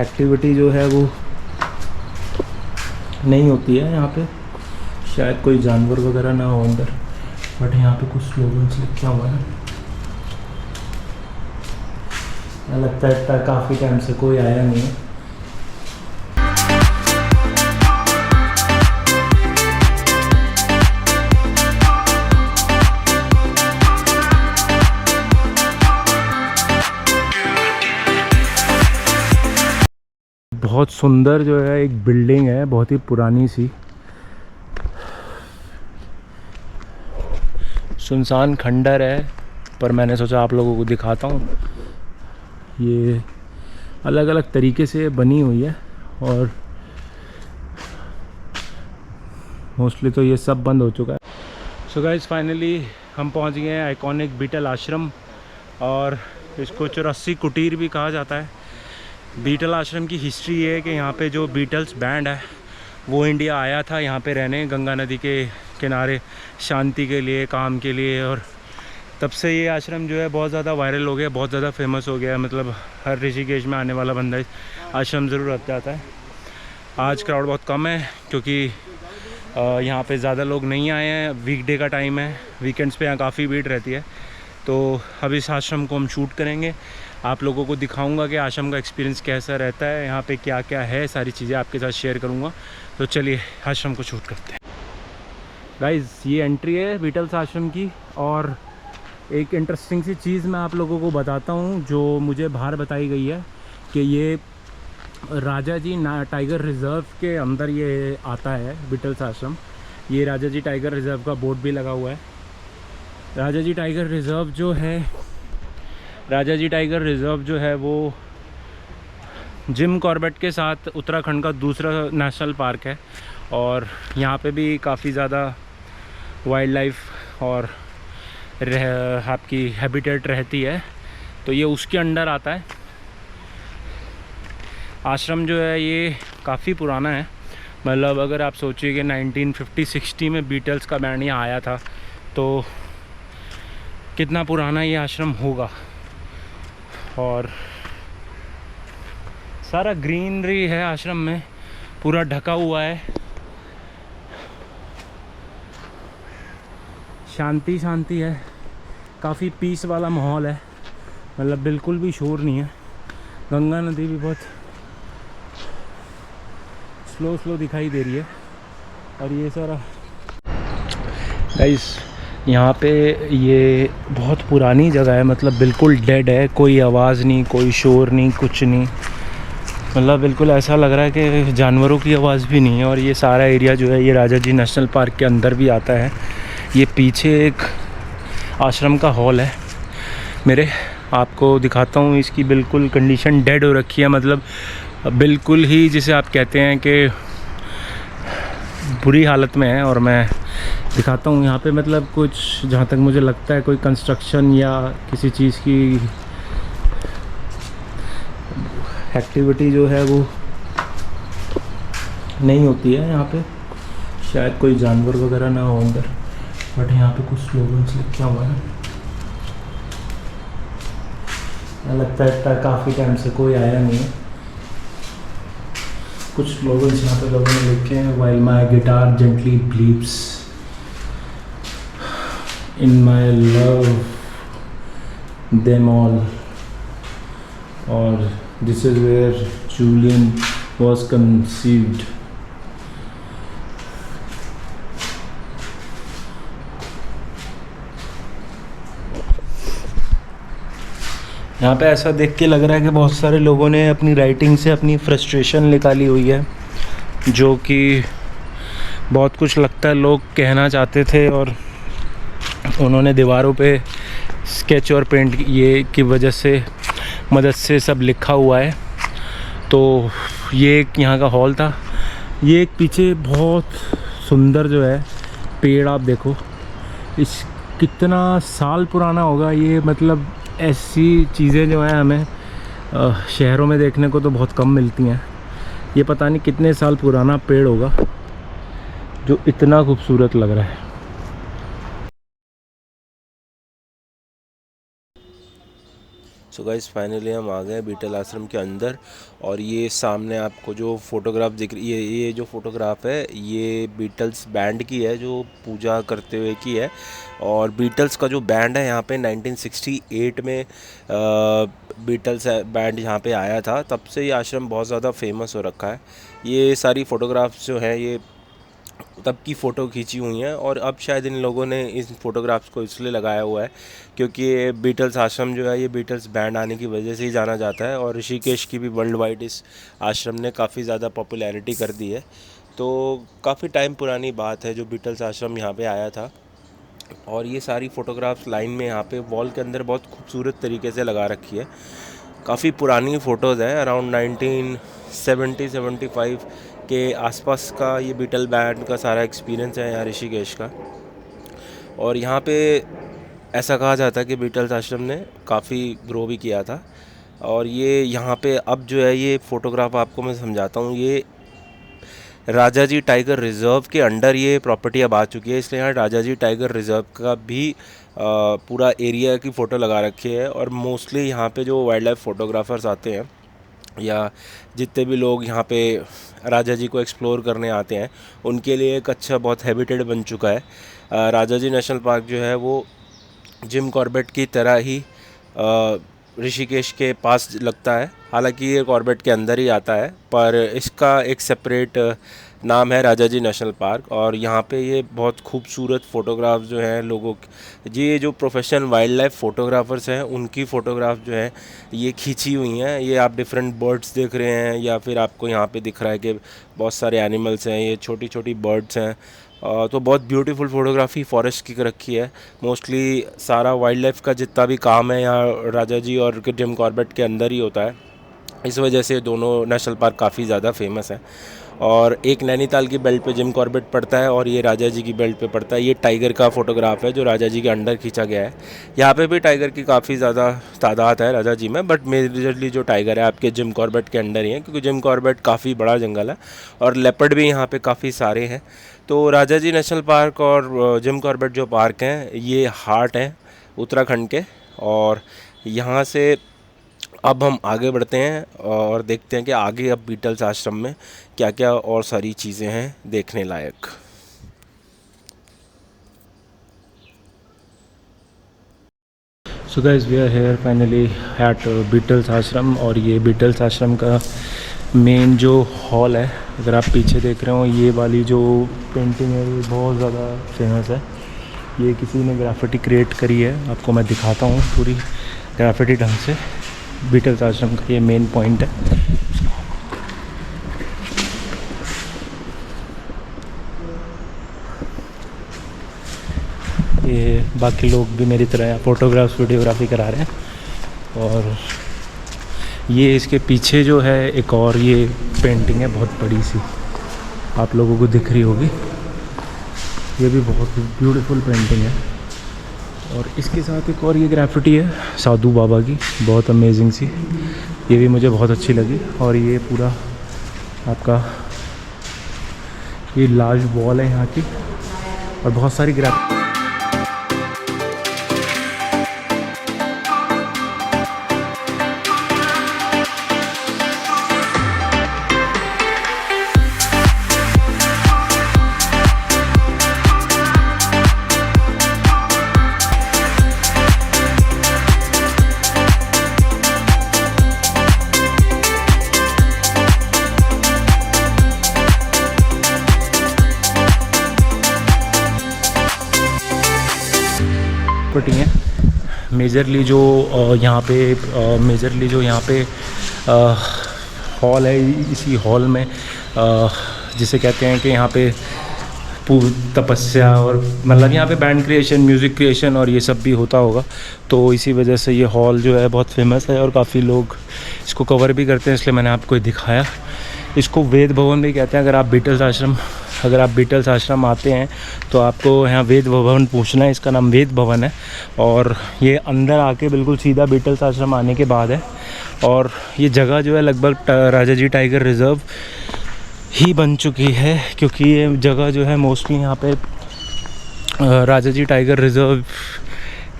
Activity जो है वो नहीं होती है यहाँ पे। शायद कोई जानवर वगैरह ना हो अंदर, बट यहाँ पे कुछ स्लोगन्स लिखा हुआ है। लगता है काफ़ी टाइम से कोई आया नहीं है। बहुत सुंदर जो है एक बिल्डिंग है, बहुत ही पुरानी सी, सुनसान खंडर है, पर मैंने सोचा आप लोगों को दिखाता हूँ। ये अलग अलग तरीके से बनी हुई है और मोस्टली तो ये सब बंद हो चुका है। सो गाइस फाइनली हम पहुँच गए हैं आइकॉनिक बीटल आश्रम, और इसको 84 कुटीर भी कहा जाता है। बीटल आश्रम की हिस्ट्री ये है कि यहाँ पे जो बीटल्स बैंड है वो इंडिया आया था यहाँ पे रहने, गंगा नदी के किनारे शांति के लिए, काम के लिए, और तब से ये आश्रम जो है बहुत ज़्यादा वायरल हो गया, बहुत ज़्यादा फेमस हो गया है। मतलब हर ऋषिकेश में आने वाला बंदा इस आश्रम ज़रूर जाता है। आज क्राउड बहुत कम है क्योंकि यहाँ पे ज़्यादा लोग नहीं आए हैं, वीकडे का टाइम है, वीकेंड्स पे यहाँ काफ़ी भीड़ रहती है। तो अब इस आश्रम को हम शूट करेंगे, आप लोगों को दिखाऊंगा कि आश्रम का एक्सपीरियंस कैसा रहता है, यहाँ पे क्या क्या है, सारी चीज़ें आपके साथ शेयर करूँगा। तो चलिए आश्रम को शूट करते हैं। गाइस ये एंट्री है बीटल्स आश्रम की, और एक इंटरेस्टिंग सी चीज़ मैं आप लोगों को बताता हूँ जो मुझे बाहर बताई गई है कि ये राजा जी टाइगर रिज़र्व के अंदर ये आता है बीटल्स आश्रम। ये राजा जी टाइगर रिज़र्व का बोर्ड भी लगा हुआ है। राजा जी टाइगर रिज़र्व जो है वो जिम कॉर्बेट के साथ उत्तराखंड का दूसरा नेशनल पार्क है, और यहाँ पे भी काफ़ी ज़्यादा वाइल्ड लाइफ और आपकी हैबिटेट रहती है, तो ये उसके अंडर आता है। आश्रम जो है ये काफ़ी पुराना है, मतलब अगर आप सोचिए कि 1950-60 में बीटल्स का बैंड यहाँ आया था, तो कितना पुराना ये आश्रम होगा। और सारा ग्रीनरी है आश्रम में, पूरा ढका हुआ है, शांति शांति है, काफ़ी पीस वाला माहौल है, मतलब बिल्कुल भी शोर नहीं है। गंगा नदी भी बहुत स्लो दिखाई दे रही है। और ये सारा गाइस यहाँ पे ये बहुत पुरानी जगह है, मतलब बिल्कुल डेड है, कोई आवाज़ नहीं, कोई शोर नहीं, कुछ नहीं, मतलब बिल्कुल ऐसा लग रहा है कि जानवरों की आवाज़ भी नहीं है। और ये सारा एरिया जो है ये राजा जी नेशनल पार्क के अंदर भी आता है। ये पीछे एक आश्रम का हॉल है मेरे, आपको दिखाता हूँ। इसकी बिल्कुल कंडीशन डेड हो रखी है, मतलब बिल्कुल ही जिसे आप कहते हैं कि बुरी हालत में है। और मैं दिखाता हूँ यहाँ पे, मतलब कुछ जहाँ तक मुझे लगता है कोई कंस्ट्रक्शन या किसी चीज़ की एक्टिविटी जो है वो नहीं होती है यहाँ पे। शायद कोई जानवर वगैरह ना हो अंदर, बट यहाँ पे कुछ स्लोगन्स लिखा हुआ है। लगता है काफ़ी टाइम से कोई आया नहीं है। कुछ स्लोगन्स यहाँ पे लोगों ने लिखे हैं। While my guitar gently bleeps in my love them all, और this is where Julian was conceived. यहाँ पे ऐसा देख के लग रहा है कि बहुत सारे लोगों ने अपनी राइटिंग से अपनी फ्रस्ट्रेशन निकाली हुई है, जो कि बहुत कुछ लगता है लोग कहना चाहते थे, और उन्होंने दीवारों पे स्केच और पेंट ये की वजह से मदद से सब लिखा हुआ है। तो ये एक यहाँ का हॉल था। ये एक पीछे बहुत सुंदर जो है पेड़, आप देखो इस कितना साल पुराना होगा ये। मतलब ऐसी चीज़ें जो हैं हमें शहरों में देखने को तो बहुत कम मिलती हैं। ये पता नहीं कितने साल पुराना पेड़ होगा जो इतना खूबसूरत लग रहा है। सो गाइस फाइनली हम आ गए बीटल आश्रम के अंदर। और ये सामने आपको जो फोटोग्राफ दिख रही है, ये जो फोटोग्राफ है ये बीटल्स बैंड की है जो पूजा करते हुए की है। और बीटल्स का जो बैंड है यहाँ पे 1968 में बीटल्स बैंड यहाँ पे आया था, तब से ये आश्रम बहुत ज़्यादा फेमस हो रखा है। ये सारी फ़ोटोग्राफ्स जो हैं ये तब की फ़ोटो खींची हुई हैं, और अब शायद इन लोगों ने इस फ़ोटोग्राफ्स को इसलिए लगाया हुआ है क्योंकि ये बीटल्स आश्रम जो है ये बीटल्स बैंड आने की वजह से ही जाना जाता है। और ऋषिकेश की भी वर्ल्ड वाइड इस आश्रम ने काफ़ी ज़्यादा पॉपुलैरिटी कर दी है। तो काफ़ी टाइम पुरानी बात है जो बीटल्स आश्रम यहाँ पे आया था। और ये सारी फ़ोटोग्राफ्स लाइन में यहाँ पे वॉल के अंदर बहुत खूबसूरत तरीके से लगा रखी है। काफ़ी पुरानी फ़ोटोज़ हैं, अराउंड 1970-75 के आसपास का ये बीटल बैंड का सारा एक्सपीरियंस है यहाँ ऋषिकेश का। और यहाँ पे ऐसा कहा जाता है कि बीटल्स आश्रम ने काफ़ी ग्रो भी किया था। और ये यहाँ पे अब जो है ये फ़ोटोग्राफ आपको मैं समझाता हूँ, ये राजा जी टाइगर रिज़र्व के अंडर ये प्रॉपर्टी अब आ चुकी है, इसलिए यहाँ राजा जी टाइगर रिज़र्व का भी पूरा एरिया की फ़ोटो लगा रखी है। और मोस्टली यहाँ पे जो वाइल्ड लाइफ फ़ोटोग्राफ़र्स आते हैं या जितने भी लोग यहाँ पे राजा जी को एक्सप्लोर करने आते हैं उनके लिए एक अच्छा बहुत हैबिटेट बन चुका है। राजा जी नेशनल पार्क जो है वो जिम कॉर्बेट की तरह ही ऋषिकेश के पास लगता है, हालांकि ये कॉर्बेट के अंदर ही आता है, पर इसका एक सेपरेट नाम है राजा जी नेशनल पार्क। और यहाँ पे ये बहुत खूबसूरत फ़ोटोग्राफ्स जो हैं लोगों जी, ये जो प्रोफेशनल वाइल्ड लाइफ फ़ोटोग्राफ़र्स हैं उनकी फ़ोटोग्राफ जो है ये खींची हुई हैं। ये आप डिफरेंट बर्ड्स देख रहे हैं या फिर आपको यहाँ पे दिख रहा है कि बहुत सारे एनिमल्स हैं, ये छोटी छोटी बर्ड्स हैं। तो बहुत ब्यूटीफुल फ़ोटोग्राफी फॉरेस्ट की रखी है। मोस्टली सारा वाइल्ड लाइफ का जितना भी काम है यहाँ राजा जी और जिम कॉर्बेट के अंदर ही होता है, इस वजह से दोनों नेशनल पार्क काफ़ी ज़्यादा फेमस है। और एक नैनीताल की बेल्ट पे जिम कॉर्बेट पड़ता है और ये राजा जी की बेल्ट पे पड़ता है। ये टाइगर का फ़ोटोग्राफ है जो राजा जी के अंडर खींचा गया है। यहाँ पे भी टाइगर की काफ़ी ज़्यादा तादाद है राजा जी में, बट मेजरली जो टाइगर है आपके जिम कॉर्बेट के अंडर ही है क्योंकि जिम कॉर्बेट काफ़ी बड़ा जंगल है और लेपर्ड भी यहाँ पे काफ़ी सारे हैं। तो राजा जी नेशनल पार्क और जिम कॉर्बेट जो पार्क हैं ये हार्ट हैं उत्तराखंड के। और यहाँ से अब हम आगे बढ़ते हैं और देखते हैं कि आगे अब बीटल्स आश्रम में क्या क्या और सारी चीज़ें हैं देखने लायक। So guys we are here finally at Beatles आश्रम। और ये बीटल्स आश्रम का मेन जो हॉल है, अगर आप पीछे देख रहे हो ये वाली जो पेंटिंग है ये बहुत ज़्यादा फेमस है। ये किसी ने ग्राफिटी क्रिएट करी है, आपको मैं दिखाता हूँ पूरी ग्राफिटी ढंग से। बीटल्स आश्रम का ये मेन पॉइंट है। ये बाकी लोग भी मेरी तरह फ़ोटोग्राफ्स वीडियोग्राफी करा रहे हैं। और ये इसके पीछे जो है एक और ये पेंटिंग है बहुत बड़ी सी, आप लोगों को दिख रही होगी। ये भी बहुत ब्यूटीफुल पेंटिंग है। और इसके साथ एक और ये ग्राफिटी है साधु बाबा की, बहुत अमेजिंग सी, ये भी मुझे बहुत अच्छी लगी। और ये पूरा आपका ये लार्ज वॉल है यहाँ की और बहुत सारी ग्राफिटी। है मेजरली जो यहाँ पे हॉल है, इसी हॉल में जिसे कहते हैं कि यहाँ पे तपस्या और मतलब यहाँ पे बैंड क्रिएशन, म्यूज़िक क्रिएशन और ये सब भी होता होगा। तो इसी वजह से ये हॉल जो है बहुत फेमस है और काफ़ी लोग इसको कवर भी करते हैं, इसलिए मैंने आपको दिखाया। इसको वेद भवन भी कहते हैं। अगर आप बीटल्स आश्रम आते हैं तो आपको यहाँ वेद भवन पूछना है, इसका नाम वेद भवन है। और ये अंदर आके बिल्कुल सीधा बीटल्स आश्रम आने के बाद है। और ये जगह जो है लगभग राजा जी टाइगर रिज़र्व ही बन चुकी है, क्योंकि ये जगह जो है मोस्टली यहाँ पे राजा जी टाइगर रिज़र्व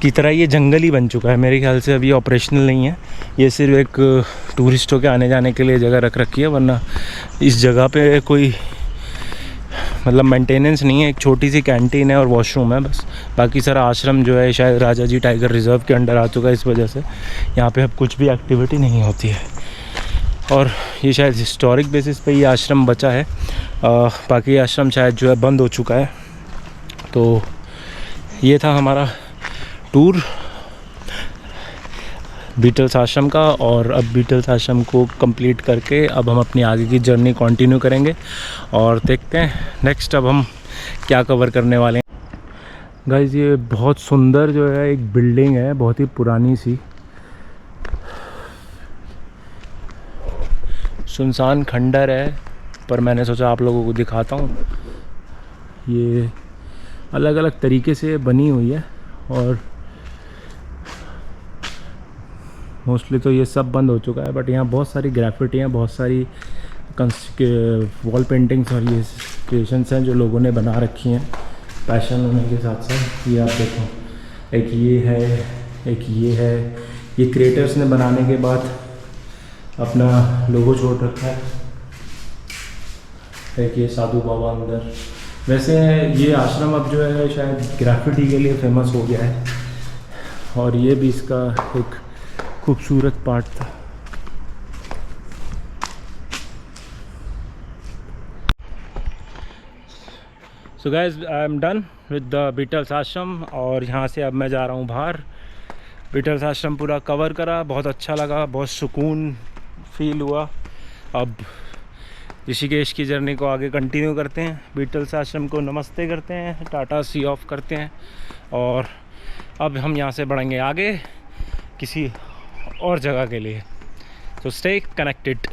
की तरह ये जंगल ही बन चुका है। मेरे ख्याल से अभी ऑपरेशनल नहीं है, ये सिर्फ एक टूरिस्टों के आने जाने के लिए जगह रख रखी है, वरना इस जगह पे कोई मतलब मेंटेनेंस नहीं है। एक छोटी सी कैंटीन है और वॉशरूम है बस। बाकी सारा आश्रम जो है शायद राजा जी टाइगर रिज़र्व के अंडर आ चुका है, इस वजह से यहाँ पे अब कुछ भी एक्टिविटी नहीं होती है। और ये शायद हिस्टोरिक बेसिस पे ये आश्रम बचा है, बाकी आश्रम शायद जो है बंद हो चुका है। तो ये था हमारा टूर बीटल्स आश्रम का, और अब बीटल्स आश्रम को कंप्लीट करके अब हम अपनी आगे की जर्नी कंटिन्यू करेंगे और देखते हैं नेक्स्ट अब हम क्या कवर करने वाले हैं। गाइस ये बहुत सुंदर जो है एक बिल्डिंग है, बहुत ही पुरानी सी, सुनसान खंडर है, पर मैंने सोचा आप लोगों को दिखाता हूँ। ये अलग अलग तरीके से बनी हुई है और मोस्टली तो ये सब बंद हो चुका है, बट यहाँ बहुत सारी ग्राफिटी हैं, बहुत सारी वॉल पेंटिंग्स और ये क्रिएशंस हैं जो लोगों ने बना रखी हैं पैशन होने के साथ साथ। ये आप देखो, एक ये है, एक ये है, ये क्रिएटर्स ने बनाने के बाद अपना लोगो छोड़ रखा है। एक ये साधु बाबा अंदर। वैसे ये आश्रम अब जो है शायद ग्राफिटी के लिए फेमस हो गया है, और ये भी इसका एक खूबसूरत पार्ट था। So guys I am done with the Beatles आश्रम, और यहाँ से अब मैं जा रहा हूँ बाहर। बीटल्स आश्रम पूरा कवर करा, बहुत अच्छा लगा, बहुत सुकून फील हुआ। अब ऋषिकेश की जर्नी को आगे कंटिन्यू करते हैं। बीटल्स आश्रम को नमस्ते करते हैं, टाटा सी ऑफ करते हैं, और अब हम यहाँ से बढ़ेंगे आगे किसी और जगह के लिए। तो स्टे कनेक्टेड।